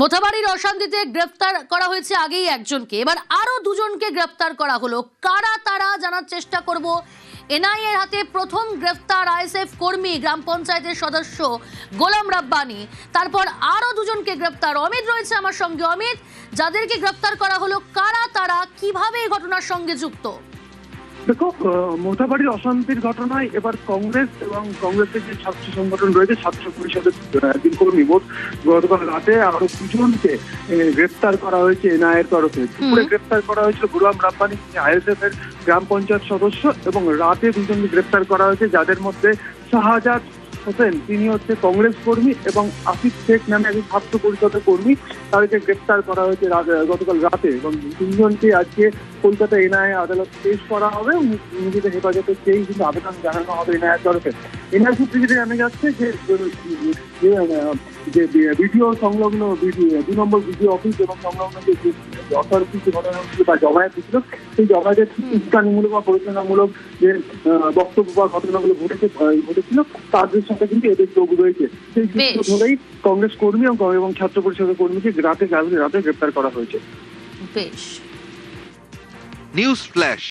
মোথাবাড়ির অশান্তিতে গ্রেফতার করা হয়েছে আগেই একজনকে, এবার আরো দুজনকে গ্রেফতার করা হলো। কারা তারা জানার চেষ্টা করব। এনআইএ এর হাতে প্রথম গ্রেফতার আইএসএফ কর্মী গ্রাম পঞ্চায়েতের সদস্য গোলাম রাব্বানি, তারপর আরো দুজনকে গ্রেফতার। অমিত রয়েছে আমার সঙ্গে। অমিত, যাদেরকে গ্রেফতার করা হলো কারা তারা, কিভাবে এই ঘটনার সঙ্গে যুক্ত? দেখো, মোথাবাড়ির অশান্তির ঘটনায় এবার কংগ্রেস এবং কংগ্রেসের যে ছাত্র সংগঠন রয়েছে, ছাত্র পরিষদের তিন কর্মী মোট গতকাল রাতে আরো দুজনকে গ্রেফতার করা হয়েছে এনআইএ এর তরফে। দুপুরে গ্রেফতার করা হয়েছিল গোলাম রাব্বানি, আইএসএফ এর গ্রাম পঞ্চায়েত সদস্য, এবং রাতে দুজনকে গ্রেফতার করা হয়েছে, যাদের মধ্যে শাহজাদ হোসেন, তিনি হচ্ছে কংগ্রেস কর্মী, এবং আসিফ শেখ নামে একজন ছাত্র পরিষদের কর্মী, তাদেরকে গ্রেফতার করা হয়েছে গতকাল রাতে। এবং তিনজনকে আজকে কলকাতা এনআইএ আদালত পেশ করা হবে। নিজেদের হেফাজতে চেয়ে কিন্তু আবেদন জানানো হবে এনআইএ তরফে। এনআইএ সূত্রে যেটা জানা যাচ্ছে যে বিডিও সংলগ্ন 2 নম্বর বিডিও অফিস এবং সংলগ্ন যে অথরিটি ঘটনা বা জমায়েত ছিল, সেই জমায়েতের উস্কানিমূলক বা পরিচালনামূলক যে বক্তব্য বা ঘটনাগুলো ঘটেছিল, তাদের সাথে কিন্তু এদের যোগ রয়েছে। সেই সূত্র ধরেই কংগ্রেস কর্মী এবং ছাত্র পরিষদের কর্মীকে রাতে গ্রেফতার করা হয়েছে। বেশ। News flash.